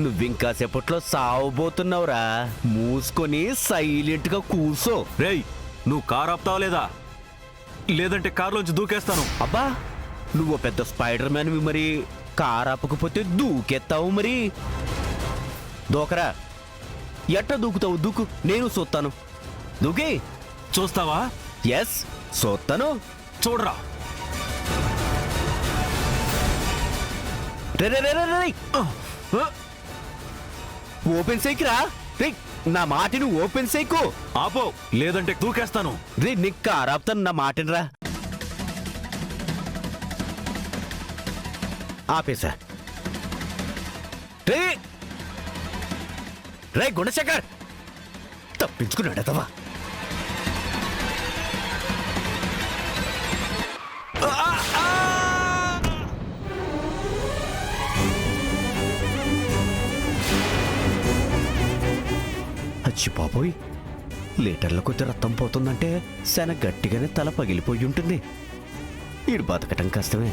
నువ్వింకాసేపట్లో సావబోతున్నావురా. మూసుకొని సైలెంట్ గా కూసో. రేయ్, నువ్వు కారు ఆపుతావా లేదా? లేదంటే కారులోంచి దూకేస్తాను. అబ్బా, నువ్వు పెద్ద స్పైడర్ మ్యాన్ మరి. కారు ఆపకపోతే దూకెత్తావు మరి. దూకరా. ఎట్ట దూకుతావు? దూకు, నేను చూస్తాను. దూకి. చూస్తావా? ఎస్, చూస్తాను. చూడరా. ఓపెన్ సైకిరా రే. నా మాటిని ఓపెన్ సైకు. ఆపో, లేదంటే దూకేస్తాను. రే, నీకు కారు ఆపుతాను. నా మాటినరా. ఆపేశా. రే రే గుణశేఖర్, తప్పించుకున్నాడు అతవా. అచ్చి బాబోయ్, లీటర్ల కొద్ది రక్తం పోతుందంటే శన గట్టిగానే తల పగిలిపోయి ఉంటుంది. ఈడు బతకటం కష్టమే.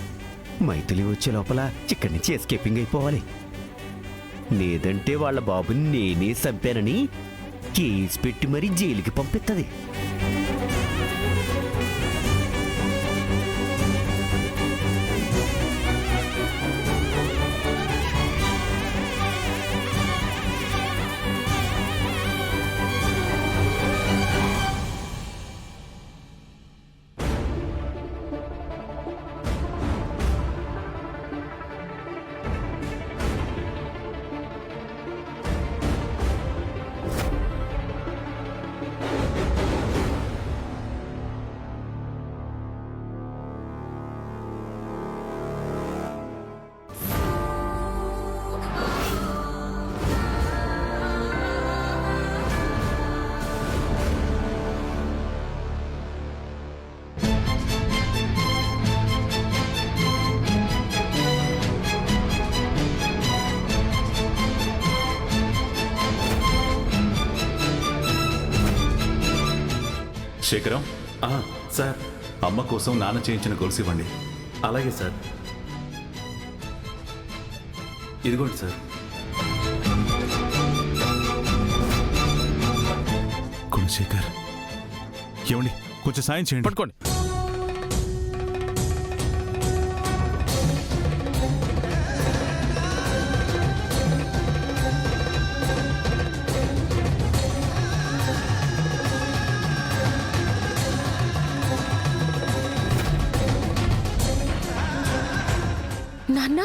మైథిలి వచ్చే లోపల ఇక్కడి నుంచి ఎస్కేపింగ్ అయిపోవాలి. లేదంటే వాళ్ళ బాబుని నేనే చంపానని కేసు పెట్టి మరీ జైలుకి పంపిస్తుంది. శేఖరం, సార్, అమ్మ కోసం నాన్న చేయించిన గొలుసు ఇవ్వండి. అలాగే సార్. ఇదిగోండి సార్. గుణశేఖర్, ఏమండి, కొంచెం సాయం చేయండి. పట్టుకోండి. నాన్న,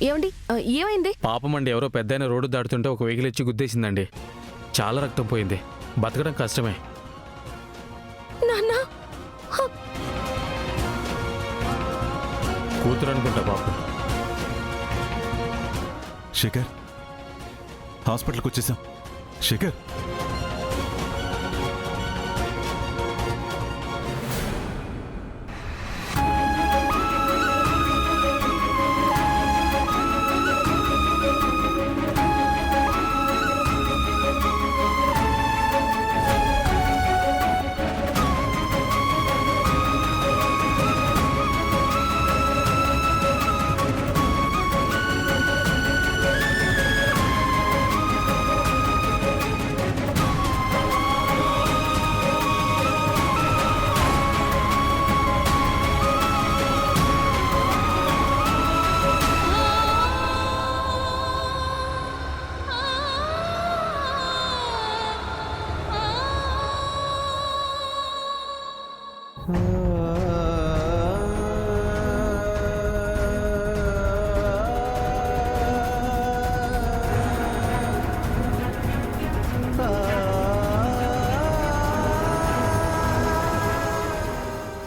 ఏమండి, ఏమైంది? పాపం అండి, ఎవరో పెద్దయిన రోడ్డు దాటుతుంటే ఒక వెహికల్ ఇచ్చి గుద్దేసిందండి. చాలా రక్తం పోయింది. బతకడం కష్టమే. నాన్న, కూతురు అనుకుంటా పాపం. శేఖర్, హాస్పిటల్కి వచ్చేసాం. శేఖర్,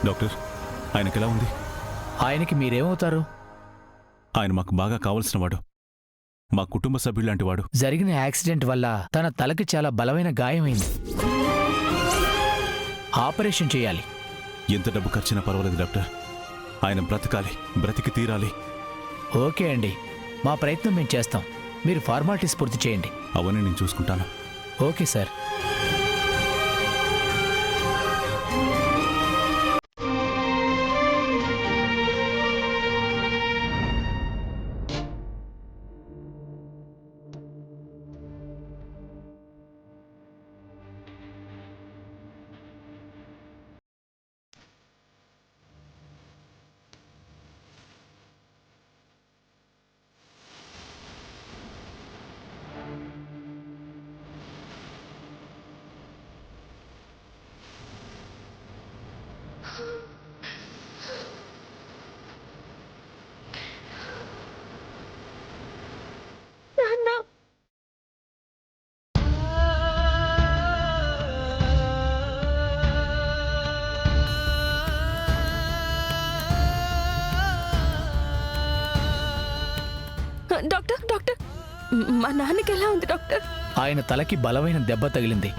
డాక్టర్, ఆయనకి ఎలా ఉంది? ఆయనకి మీరేమవుతారు? ఆయన మాకు బాగా కావలసిన వాడు. మా కుటుంబ సభ్యులాంటి వాడు. జరిగిన యాక్సిడెంట్ వల్ల తన తలకి చాలా బలమైన గాయమైంది. ఆపరేషన్ చేయాలి. ఎంత డబ్బు ఖర్చైనా పర్వాలేదు డాక్టర్. ఆయన బ్రతకాలి, బ్రతికి తీరాలి. ఓకే అండి, మా ప్రయత్నం మేము చేస్తాం. మీరు ఫార్మాలిటీస్ పూర్తి చేయండి. అవన్నీ నేను చూసుకుంటాను. Okay sir. నాన్న డాక్టర్ డాక్టర్ మా నాన్నకి ఎలా ఉంది డాక్టర్? ఆయన తలకి బలమైన దెబ్బ తగిలింది.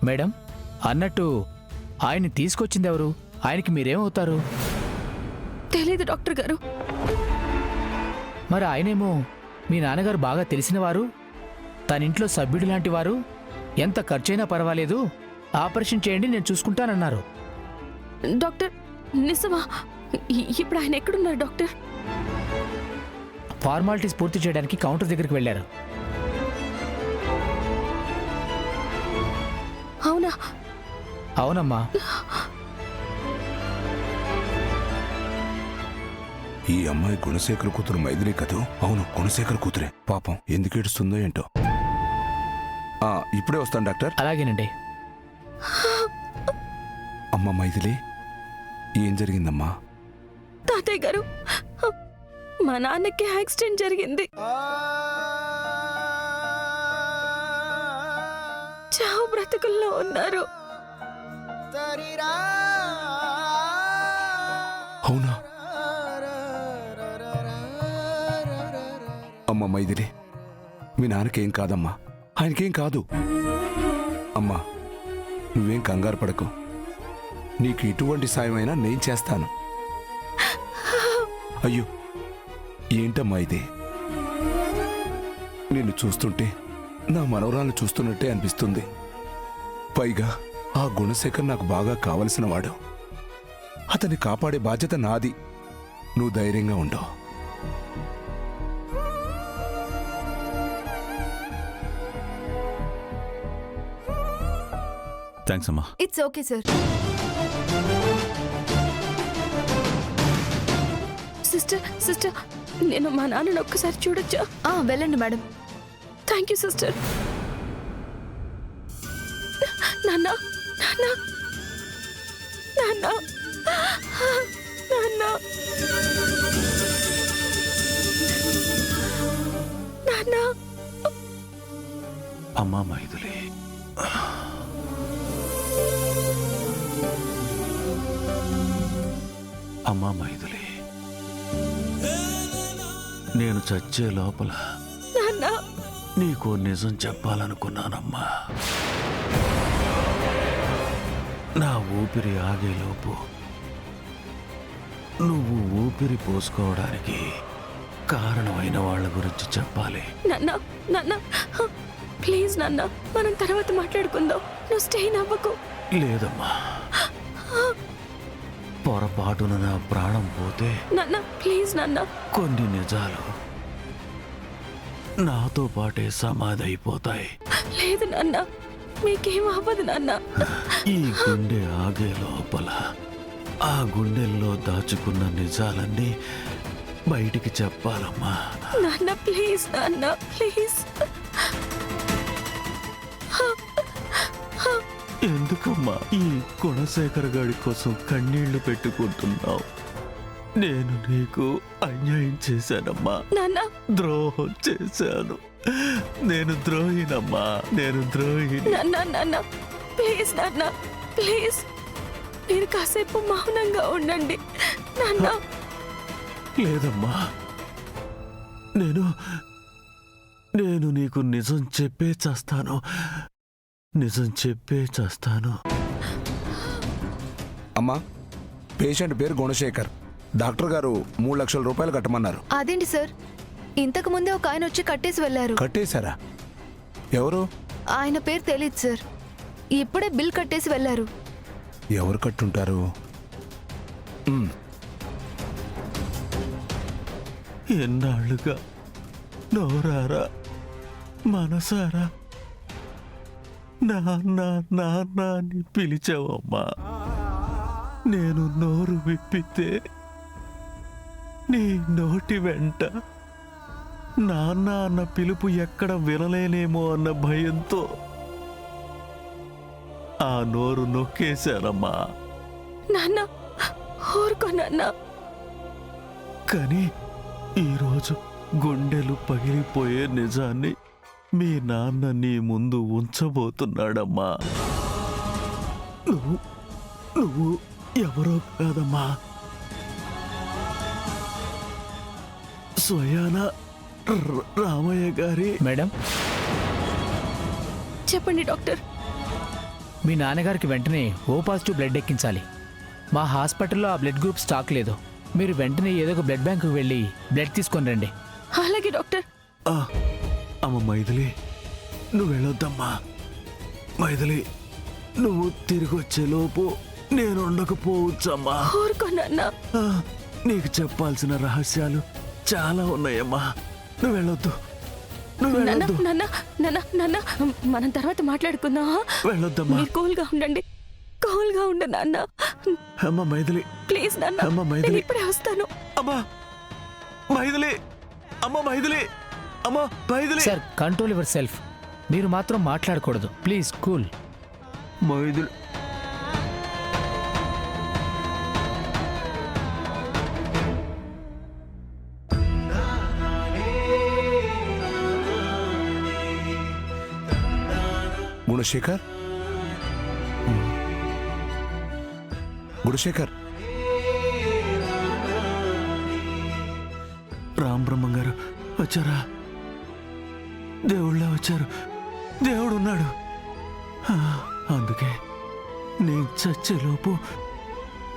మేడం, అన్నట్టు ఆయన్ని తీసుకొచ్చింది ఎవరు? ఆయనకి మీరేమవుతారు? తెలీదు డాక్టర్ గారు. మరి ఆయనేమో మీ నాన్నగారు బాగా తెలిసినవారు, తన ఇంట్లో సభ్యుడు లాంటి వారు, ఎంత ఖర్చైనా పర్వాలేదు ఆపరేషన్ చేయండి నేను చూసుకుంటానన్నారు. డాక్టర్ నిజమా? ఇప్పుడు ఆయన ఎక్కడున్నారు డాక్టర్? ఫార్మాలిటీస్ పూర్తి చేయడానికి కౌంటర్ దగ్గరికి వెళ్ళారు. అవునా? అవునమ్మా. ఈ అమ్మాయి గుణశేఖర్ కూతురు మైథిలి కదూ? అవును, గుణశేఖర్ కూతురే. పాపం ఎందుకు ఏడుస్తుందో ఏంటో. ఇప్పుడే వస్తాను డాక్టర్. అలాగేనండి. అమ్మ మైథిలి, ఏం జరిగిందమ్మా? తాతయ్య గారు, మా నాన్నకి యాక్సిడెంట్ జరిగింది. చావు బ్రతుకుల్లో ఉన్నారు. అవునా? అమ్మ మైథిలి, మీ నాన్నకేం కాదమ్మా, ఆయనకేం కాదు. అమ్మా, నువ్వేం కంగారు పడకు. నీకు ఎటువంటి సాయమైనా నేను చేస్తాను. అయ్యో, ఏంటమ్మా ఇది? నిన్ను చూస్తుంటే నా మనవరాలను చూస్తున్నట్టే అనిపిస్తుంది. పైగా ఆ గుణశేఖర్ నాకు బాగా కావలసిన వాడు. అతన్ని కాపాడే బాధ్యత నాది. నువ్వు ధైర్యంగా ఉండవు. థ్యాంక్స్ అమ్మా. It's okay sir. Sister sister, నేను మా నాన్నని ఒక్కసారి చూడొచ్చా? వెళ్ళండి మేడం. Thank you sister. నాన్న నాన్న నాన్న నాన్న నాన్న. అమ్మా మైథిలి, అమ్మా మైథిలి, నేను చచ్చే లోపల నాన్న నీకు నిజం చెప్పాలనుకున్నానమ్మా. నా ఊపిరి ఆగేలోపు నువ్వు ఊపిరి పోసుకోవడానికి కారణమైన వాళ్ళ గురించి చెప్పాలి. నాన్న నాన్న ప్లీజ్ నాన్న, మనం తర్వాత మాట్లాడుకుందాం. నువ్వు స్టెయిన్ అవ్వకు. లేదమ్మా, పొరపాటున నా ప్రాణం పోతే నాన్న ప్లీజ్ నాన్న. కొన్ని నిజాలు నాతో పాటే సమాధి అయిపోతాయి. లేదు నాన్న, మీకేం అవ్వదు నాన్న. ఈ గుండె ఆగే లోపల ఆ గుండెల్లో దాచుకున్న నిజాలన్నీ బయటికి చెప్పాలమ్మా. నాన్న ప్లీజ్ నాన్న ప్లీజ్. ఎందుకమ్మా ఈ గుణశేఖర్ గాడి కోసం కన్నీళ్లు పెట్టుకుంటున్నావు? నేను నీకు అన్యాయం చేశానమ్మా, నాన్న ద్రోహం చేశాను. నేను ద్రోహినమ్మా, నేను ద్రోహిని. నాన్న నాన్న ప్లీజ్ నాన్న ప్లీజ్. మీరు కాసేపు మౌనంగా ఉండండి నాన్న. లేదమ్మా, నేను నీకు నిజం చెప్పే చేస్తాను, నిజం చెప్పే చేస్తాను. అమ్మా, పేషెంట్ పేరు గుణశేఖర్. డాక్టర్ గారు 3 లక్షల రూపాయలు కట్టమన్నారు. అదేంటి సార్, ఇంతకు ముందే ఒక ఆయన వచ్చి కట్టేసి వెళ్ళారు. కట్టేశారా? ఎవరు? ఆయన పేరు తెలియదు సార్, ఇప్పుడే బిల్ కట్టేసి వెళ్ళారు. ఎవరు కట్టుంటారు? ఎన్నాళ్ళుగా నోరారా మనసారా నాన్న నాన్న అని పిలిచావమ్మా. నేను నోరు విప్పితే నీ నోటి వెంట నాన్న అన్న పిలుపు ఎక్కడ వినలేనేమో అన్న భయంతో ఆ నోరు నొక్కేశానమ్మా. నాన్న ఊరుకో నాన్న. కానీ ఈరోజు గుండెలు పగిలిపోయే నిజాన్ని మీ నాన్న నీ ముందు ఉంచబోతున్నాడమ్మా. నువ్వు ఎవరో కాదమ్మా, స్వయాన రామయ్య గారి. మేడం, చెప్పండి డాక్టర్. మీ నాన్నగారికి వెంటనే ఓ పాజిటివ్ బ్లడ్ ఎక్కించాలి. మా హాస్పిటల్లో ఆ బ్లడ్ గ్రూప్ స్టాక్ లేదు. మీరు వెంటనే ఏదో ఒక బ్లడ్ బ్యాంకుకి వెళ్ళి బ్లడ్ తీసుకొని రండి. అలాగే డాక్టర్. అమ్మ మైథిలి, నువ్వు వెళ్ళొద్దమ్మా. మైథిలి, నువ్వు తిరిగి వచ్చేలోపు నేను ఉండకపోవచ్చమ్మా. ఊరుకో నాన్న. నీకు చెప్పాల్సిన రహస్యాలు చాలా ఉన్నాయమ్మా. నువ్వు వెళ్ళొద్దు, నువ్వు నాన్న వెళ్ళొద్దు. నాన్న నాన్న నాన్న మనం తర్వాత మాట్లాడుకుందాం. వెళ్ళొద్దమ్మా. మీరు కూల్గా ఉండండి, కూల్గా ఉండు నాన్న. అమ్మ మైథిలి, ప్లీజ్ నాన్న, అమ్మ మైథిలి. నేను ఇప్పుడే వస్తాను. అమ్మా మైథిలి, అమ్మ మైథిలి, అమ్మ Maithili. Sir, control your self. మీరు మాత్రం మాట్లాడకూడదు. Please cool. మైథిలి, గుణశేఖర్, గుణశేఖర్. రామ్ బ్రహ్మం గారు వచ్చారా? దేవుళ్ళ వచ్చారు. దేవుడు ఉన్నాడు. అందుకే నేను చచ్చేలోపు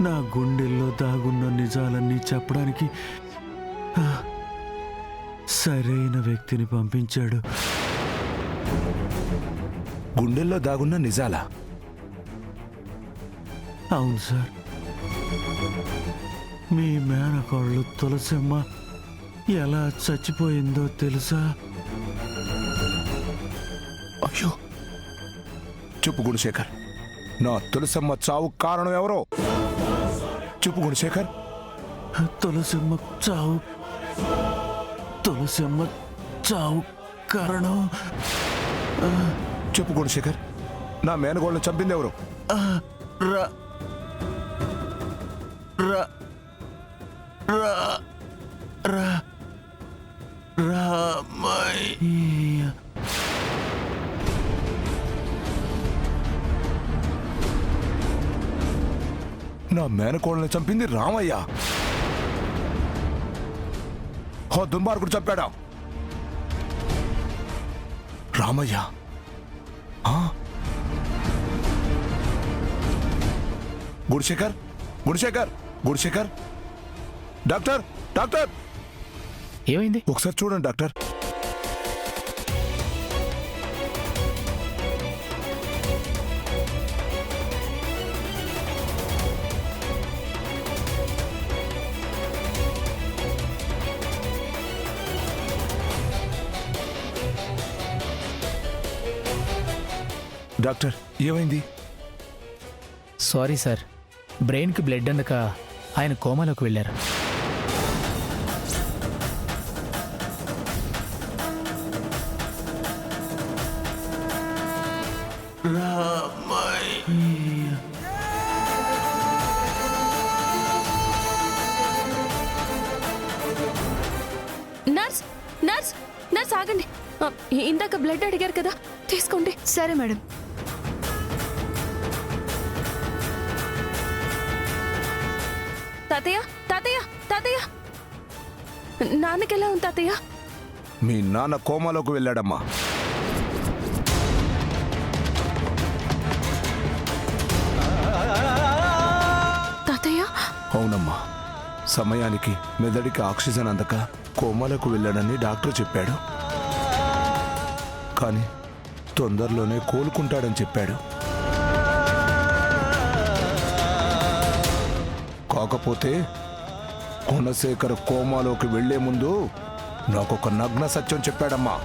నా గుండెల్లో దాగున్న నిజాలన్నీ చెప్పడానికి సరైన వ్యక్తిని పంపించాడు. గుండెల్లో దాగున్న నిజాలా? అవును సార్. మీ మేనకోళ్ళు తులసమ్మ ఎలా చచ్చిపోయిందో తెలుసా? అయ్యో, చెప్పు గుణశేఖర్. నా తులసమ్మ చావు కారణం ఎవరో చెప్పు గుణశేఖర్. తులసమ్మ చావు, తులసమ్మ చావు కారణం. చెప్పు గుణశేఖర్, నా మేనగోళ్ళని చంపింది ఎవరు? రా రా రా రా రామయ్య. నా మేనకోళ్ళని చంపింది రామయ్య. హో దుర్మార్గుడు చంపాడా? రామయ్య. గుణశేఖర్, గుణశేఖర్, గుణశేఖర్. డాక్టర్, డాక్టర్, ఏమైంది? ఒకసారి చూడండి డాక్టర్. డాక్టర్, ఏమైంది? సారీ సార్, బ్రెయిన్కి బ్లడ్ అందక ఆయన కోమాలోకి వెళ్ళారు. నర్స్ నర్స్ నర్స్ ఆగండి. ఇందాక బ్లడ్ అడిగారు కదా, తీసుకోండి. సరే మేడం. తాతయ్య తాతయ్య తాతయ్య, నాన్నకెలా ఉంది తాతయ్య? మీ నాన్న కోమాలోకి వెళ్ళాడమ్మా. అవునమ్మా, సమయానికి మెదడికి ఆక్సిజన్ అందక కోమాలకు వెళ్ళాడని డాక్టర్ చెప్పాడు. కానీ తొందరలోనే కోలుకుంటాడని చెప్పాడు. కాకపోతే గుణశేఖర్ కోమాలోకి వెళ్లే ముందు నాకొక నగ్న సత్యం చెప్పాడమ్మా.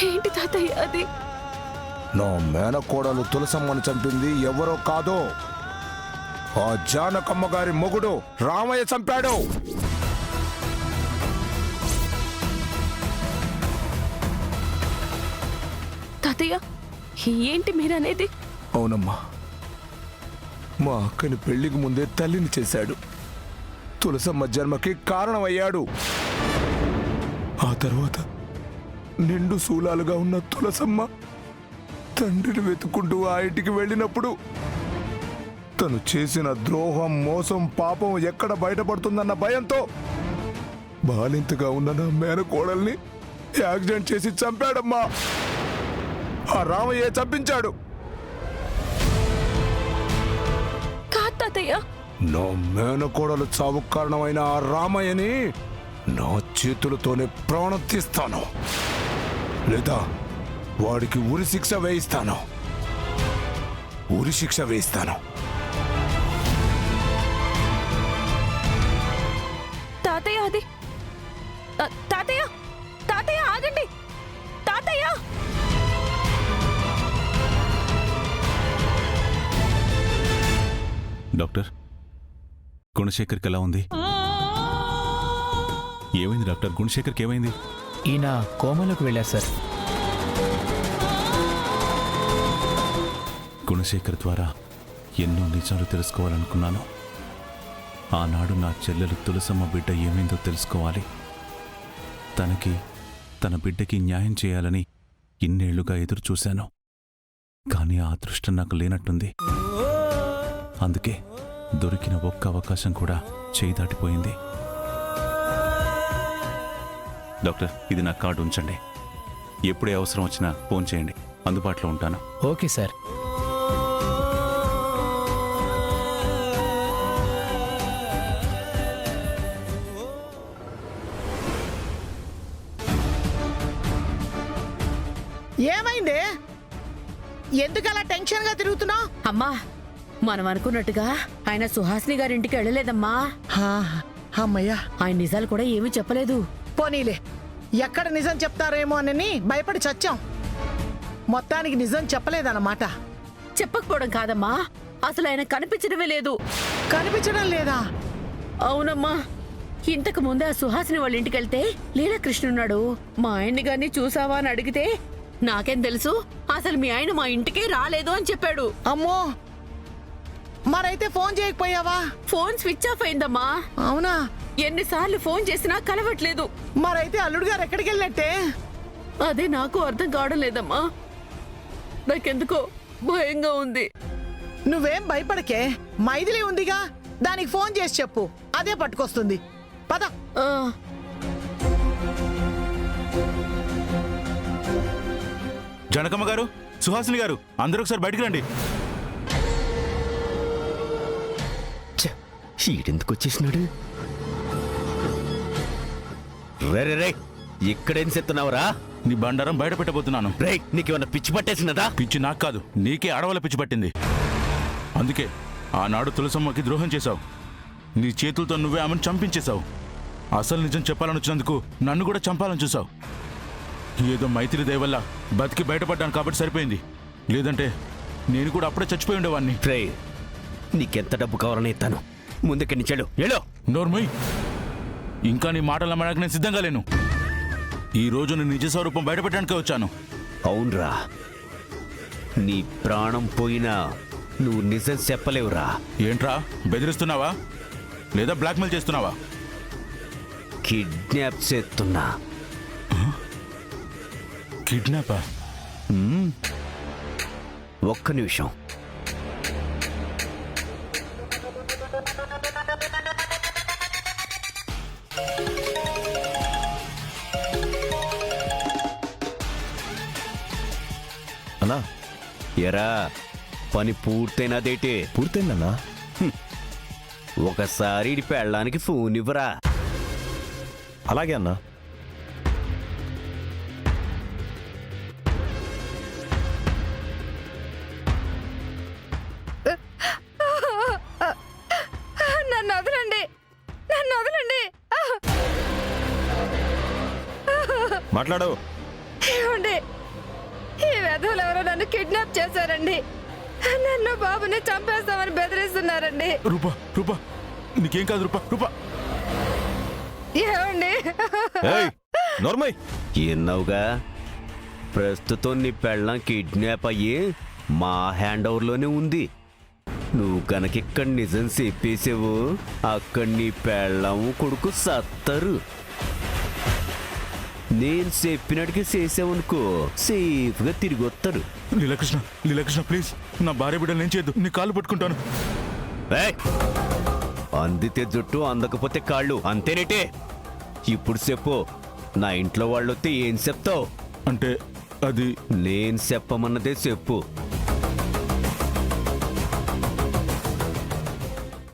ఏంటి తాతయ్య అది? నా మేనకోడలు తులసమ్మను చంపింది ఎవరో కాదో, ఆ జానకమ్మ గారి మొగుడు రామయ్య చంపాడు. తాతయ్య ఏంటి మీరనేది? అవునమ్మా, మా అక్కని పెళ్లికి ముందే తల్లిని చేశాడు. తులసమ్మ జన్మకి కారణమయ్యాడు. ఆ తర్వాత నిండు శూలాలుగా ఉన్న తులసమ్మ తండ్రిని వెతుక్కుంటూ ఆ ఇంటికి వెళ్ళినప్పుడు తను చేసిన ద్రోహం, మోసం, పాపం ఎక్కడ బయటపడుతుందన్న భయంతో బాలింతగా ఉన్న నా మేనకోడల్ని యాక్సిడెంట్ చేసి చంపాడమ్మా. ఆ రామయ్య చంపించాడు. కాదు తాతయ్య, నా మేనకోడలు చావు కారణమైన ఆ రామయ్యని నా చేతులతోనే ప్రాణం తీస్తాను, లేదా వాడికి ఉరి శిక్ష వేయిస్తాను. ఉరి శిక్ష వేయిస్తాను. తాతయ్య అది తాతయ్య, తాతయ్య ఆగండి తాతయ్య. డాక్టర్, గుణశేఖర్కి ఎలా ఉంది? ఏమైంది డాక్టర్? గుణశేఖర్కి ఏమైంది? ఈయన కోమలోకి వెళ్ళారు సార్. గుణశేఖర్ ద్వారా ఎన్నో నిజాలు తెలుసుకోవాలనుకున్నాను. ఆనాడు నా చెల్లెలు తులసమ్మ బిడ్డ ఏమైందో తెలుసుకోవాలి. తనకి, తన బిడ్డకి న్యాయం చేయాలని ఇన్నేళ్లుగా ఎదురు చూశాను. కానీ ఆ అదృష్టం నాకు లేనట్టుంది. అందుకే దొరికిన ఒక్క అవకాశం కూడా చేయి దాటిపోయింది. డాక్టర్, ఇది నా కార్డు ఉంచండి. ఎప్పుడే అవసరం వచ్చినా ఫోన్ చేయండి, అందుబాటులో ఉంటాను. Okay sir. ఏమైంది? ఎందుకు అలా టెన్షన్ గా తిరుగుతున్నావు? అమ్మా, మనం అనుకున్నట్టుగా ఆయన సుహాసిని గారింటికి వెళ్ళలేదమ్మా. అమ్మయ్యా, ఆయన నిజాలు కూడా ఏమీ చెప్పలేదు. పోనీలే, ఎక్కడ నిజం చెప్తారేమో అని భయపడి చచ్చాం. మొత్తానికి నిజం చెప్పలేదన్నమాట. చెప్పకపోవడం కాదమ్మా, అసలు ఆయన కనిపించడమే లేదు. కనిపించడం లేదా? అవునమ్మా, ఇంతకు ముందే ఆ సుహాసిని వాళ్ళ ఇంటికి వెళ్తే లీలాకృష్ణున్నాడు. మా ఆయన్ని గాని చూసావా అని అడిగితే నాకేం తెలుసు, అసలు మీ ఆయన మా ఇంటికే రాలేదు అని చెప్పాడు. అమ్మో, మరైతే ఫోన్ చేయకపోయావా? ఫోన్ స్విచ్ ఆఫ్ అయిందమ్మా. అవునా? ఎన్నిసార్లు ఫోన్ చేసినా కలవట్లేదు. మరైతే అల్లుడు గారు ఎక్కడికి వెళ్ళినట్టే? అదే నాకు అర్థం కావడం లేదమ్మా. నాకెందుకో భయంగా ఉంది. నువ్వేం భయపడకే, మైథిలి ఉందిగా, దానికి ఫోన్ చేసి చెప్పు, అదే పట్టుకొస్తుంది. పద. ఆ, జనకమ్మ గారు, సుహాసిని గారు, అందరూ ఒకసారి బయటికి రండి. ఈడెందుకు వచ్చేసినాడు? రే, ఇక్కడేం చెప్తున్నావురా? నీ బండారం బయట పెట్టబోతున్నాను. రే, నీకేమన్నా పిచ్చి పట్టేసినదా? పిచ్చి నాకు కాదు, నీకే అడవల పిచ్చి పట్టింది. అందుకే ఆనాడు తులసమ్మకి ద్రోహం చేశావు. నీ చేతులతో నువ్వే ఆమెను చంపించేశావు. అసలు నిజం చెప్పాలని వచ్చినందుకు నన్ను కూడా చంపాలని చూసావు. ఏదో మైత్రి దయ వల్ల బతికి బయటపడ్డాను కాబట్టి సరిపోయింది. లేదంటే నేను కూడా అప్పుడే చచ్చిపోయి ఉండేవాడిని. రే, నీకెంత డబ్బు కావాలని ఇస్తాను, ముందుకి చెడు ఏలో. నోర్మయ్, ఇంకా నీ మాటలు నమ్మడానికి నేను సిద్ధంగా లేను. ఈ రోజు నీ నిజ స్వరూపం బయటపెట్టడానికే వచ్చాను. అవునరా, నీ ప్రాణం పోయినా నువ్వు నిజం చెప్పలేవురా. ఏంట్రా, బెదిరిస్తున్నావా లేదా బ్లాక్మెయిల్ చేస్తున్నావా? కిడ్నాప్ చేస్తున్నా. కిడ్నాపా? ఒక్క నిమిషం. అన్నా, ఎరా, పని పూర్తయినదేటి? పూర్తయిందన్నా. ఒకసారి ఇడి పెళ్ళడానికి ఫోన్ ఇవ్వరా. అలాగే అన్నా. నన్ను వదలండి, నన్ను వదలండి. మాట్లాడు. ఏమండి, ఈ వెధవలు ఎవరో నన్ను కిడ్నాప్ చేశారండి. నన్ను బాబుని చంపేస్తామని బెదిరిస్తున్నారండి. రూపా రూపా నీకేం కాదు రూపా రూపా. ఏమండి, నోర్మై. ఎన్నవుగా ప్రస్తుతం నీ పెళ్ళం కిడ్నాప్ అయ్యి మా హ్యాండ్ ఓవర్లోనే ఉంది. నువ్వు కనుక ఇక్కడ నిజం చెప్పేసావు, అక్కడ నీ పెళ్ళం కొడుకు సత్తరు. నేను చెప్పినట్టుగా చేసావనుకో సేఫ్గా తిరిగి వస్తాడు. లీలాకృష్ణ లీలాకృష్ణ ప్లీజ్ నా భార్య బిడ్డలు నేను చేయొద్దు, నీ కాళ్ళు పట్టుకుంటాను. ఏయ్! అందితే జుట్టు అందకపోతే కాళ్ళు అంతేనేటే. ఇప్పుడు చెప్పు, నా ఇంట్లో వాళ్ళు వస్తే ఏం చెప్తావు? అంటే అది నేను చెప్పమన్నదే చెప్పు.